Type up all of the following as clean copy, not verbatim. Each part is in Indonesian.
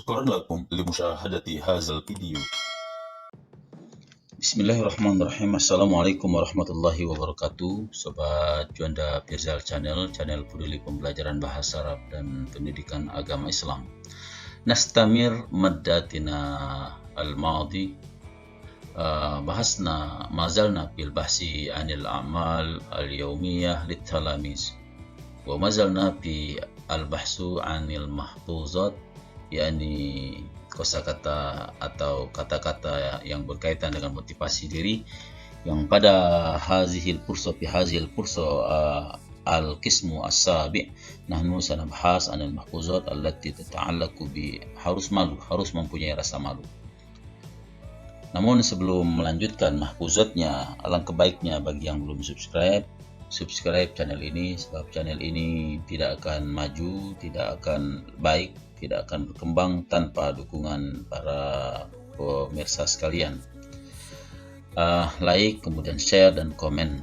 شكرا لكم لمشاهدة هذا الفيديو. Bismillahirrahmanirrahim. Assalamualaikum warahmatullahi wabarakatuh. Sobat Juanda Pirzal Channel peduli pembelajaran bahasa Arab dan pendidikan agama Islam. Nastamir maddatina al-madi bahasna mazalna fil bahsi anil a'mal al-yawmiyah lit-talamis wa mazalna fi al-bahsu anil mahfuzat, yakni kosakata atau kata-kata yang berkaitan dengan motivasi diri, yang pada hazihil fursa al-qismu as-sabi' nahnu sanabhas anil mahfuzat allati tata'allaqu bi harus mempunyai rasa malu. Namun sebelum melanjutkan mahfuzatnya, alangkah baiknya bagi yang belum subscribe channel ini, sebab channel ini tidak akan maju, tidak akan baik, tidak akan berkembang tanpa dukungan para pemirsa sekalian. Like, kemudian share dan komen.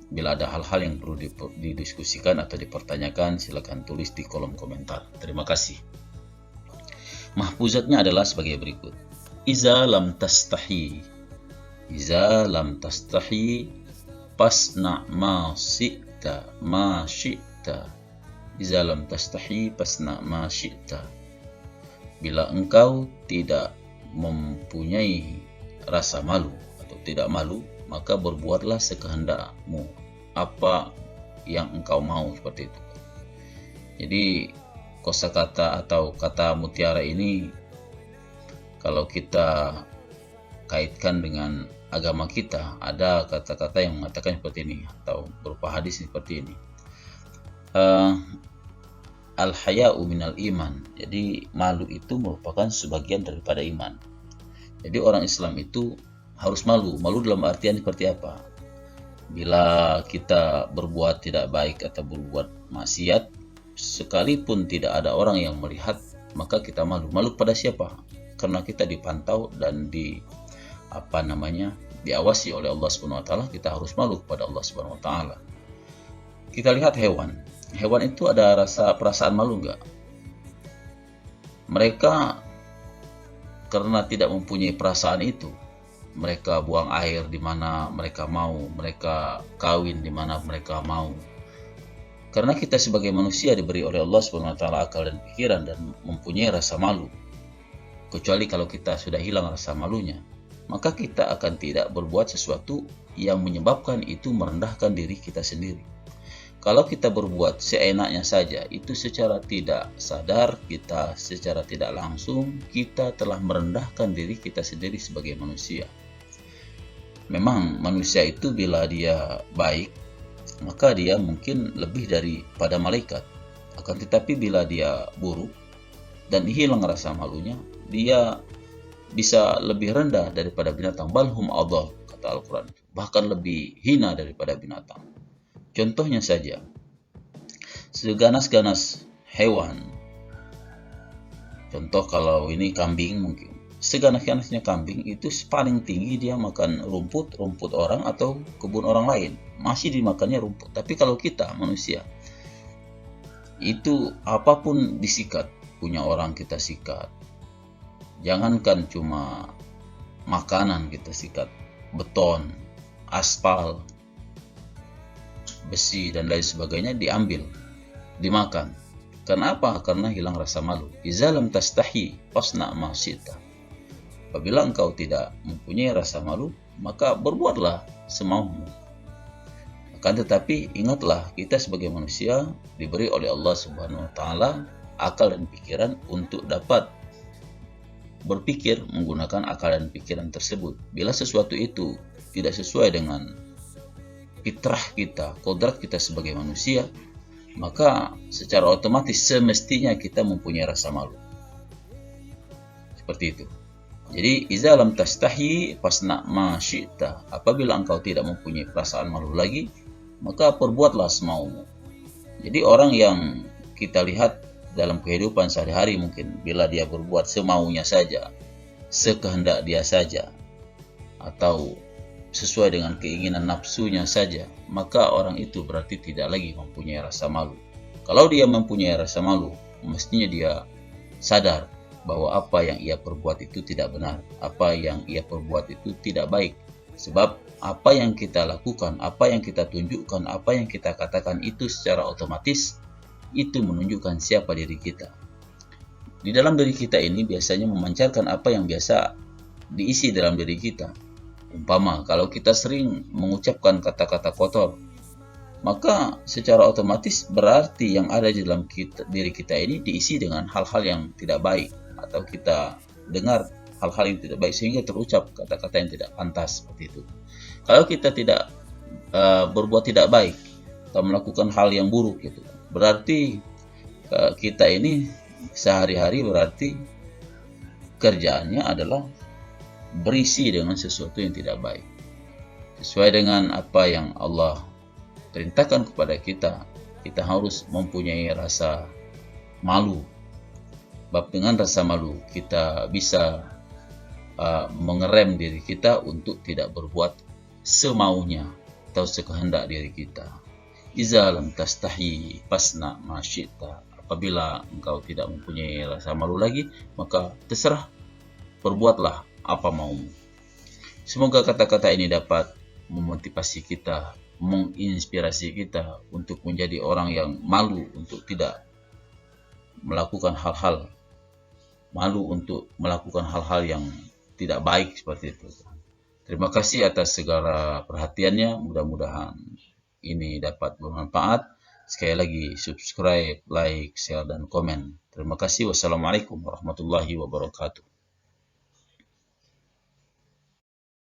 Bila ada hal-hal yang perlu didiskusikan atau dipertanyakan, silakan tulis di kolom komentar. Terima kasih. Mahfuzatnya adalah sebagai berikut. Iza lam tastahi pasna ma syi'ta Iza lam tastahi pasna ma syi'ta. Bila engkau tidak mempunyai rasa malu atau tidak malu, maka berbuatlah sekehendakmu apa yang engkau mau, seperti itu. Jadi kosakata atau kata mutiara ini kalau kita kaitkan dengan agama kita, ada kata-kata yang mengatakan seperti ini atau berupa hadis seperti ini. Al-haya'u minal iman. Jadi malu itu merupakan sebagian daripada iman. Jadi orang Islam itu harus malu. Malu dalam artian seperti apa? Bila kita berbuat tidak baik atau berbuat maksiat, sekalipun tidak ada orang yang melihat, maka kita malu. Malu pada siapa? Karena kita dipantau dan diawasi oleh Allah Subhanahu wa taala, kita harus malu kepada Allah Subhanahu wa taala. Kita lihat hewan. Hewan itu ada perasaan malu enggak? Mereka karena tidak mempunyai perasaan itu, mereka buang air di mana mereka mau, mereka kawin di mana mereka mau. Karena kita sebagai manusia diberi oleh Allah Subhanahu wa taala akal dan pikiran dan mempunyai rasa malu. Kecuali kalau kita sudah hilang rasa malunya, maka kita akan tidak berbuat sesuatu yang menyebabkan itu merendahkan diri kita sendiri. Kalau kita berbuat seenaknya saja, itu secara tidak sadar, kita secara tidak langsung, kita telah merendahkan diri kita sendiri sebagai manusia. Memang manusia itu bila dia baik, maka dia mungkin lebih daripada malaikat. Akan tetapi bila dia buruk dan hilang rasa malunya, dia bisa lebih rendah daripada binatang. Balhum adhal, kata Al-Quran, bahkan lebih hina daripada binatang. Contohnya saja, seganas-ganas hewan. Contoh kalau ini kambing, mungkin seganas-ganasnya kambing itu paling tinggi dia makan rumput orang atau kebun orang lain, masih dimakannya rumput. Tapi kalau kita manusia, itu apapun disikat, punya orang kita sikat. Jangankan cuma makanan kita sikat, beton, aspal, besi dan lain sebagainya diambil, dimakan. Kenapa? Karena hilang rasa malu. Iza lam tastahi fasna ma syi'ta. Apabila engkau tidak mempunyai rasa malu, maka berbuatlah semaumu. Akan tetapi ingatlah, kita sebagai manusia diberi oleh Allah Subhanahu wa taala akal dan pikiran untuk dapat berpikir menggunakan akal dan pikiran tersebut. Bila sesuatu itu tidak sesuai dengan fitrah kita, kodrat kita sebagai manusia, maka secara otomatis semestinya kita mempunyai rasa malu. Seperti itu. Jadi iza lam tastahi fasna ma syi'ta. Apabila engkau tidak mempunyai perasaan malu lagi, maka perbuatlah semaumu. Jadi orang yang kita lihat dalam kehidupan sehari-hari, mungkin bila dia berbuat semaunya saja, sekehendak dia saja, atau sesuai dengan keinginan nafsunya saja, maka orang itu berarti tidak lagi mempunyai rasa malu. Kalau dia mempunyai rasa malu, mestinya dia sadar bahwa apa yang ia perbuat itu tidak benar, apa yang ia perbuat itu tidak baik. Sebab apa yang kita lakukan, apa yang kita tunjukkan, apa yang kita katakan itu secara otomatis itu menunjukkan siapa diri kita. Di dalam diri kita ini biasanya memancarkan apa yang biasa diisi dalam diri kita. Umpama kalau kita sering mengucapkan kata-kata kotor, maka secara otomatis berarti yang ada di dalam diri kita ini diisi dengan hal-hal yang tidak baik, atau kita dengar hal-hal yang tidak baik sehingga terucap kata-kata yang tidak pantas seperti itu. Kalau kita tidak berbuat tidak baik atau melakukan hal yang buruk gitu, berarti kita ini sehari-hari berarti kerjaannya adalah berisi dengan sesuatu yang tidak baik. Sesuai dengan apa yang Allah perintahkan kepada kita, kita harus mempunyai rasa malu. Sebab dengan rasa malu kita bisa mengerem diri kita untuk tidak berbuat semaunya atau sekehendak diri kita. Iza lam tastahi fasna ma syi'ta. Apabila engkau tidak mempunyai rasa malu lagi, maka terserah, berbuatlah apa maumu. Semoga kata-kata ini dapat memotivasi kita, menginspirasi kita untuk menjadi orang yang malu untuk tidak melakukan hal-hal, malu untuk melakukan hal-hal yang tidak baik seperti itu. Terima kasih atas segala perhatiannya, mudah-mudahan ini dapat bermanfaat. Sekali lagi subscribe, like, share, dan komen. Terima kasih. Wassalamualaikum warahmatullahi wabarakatuh.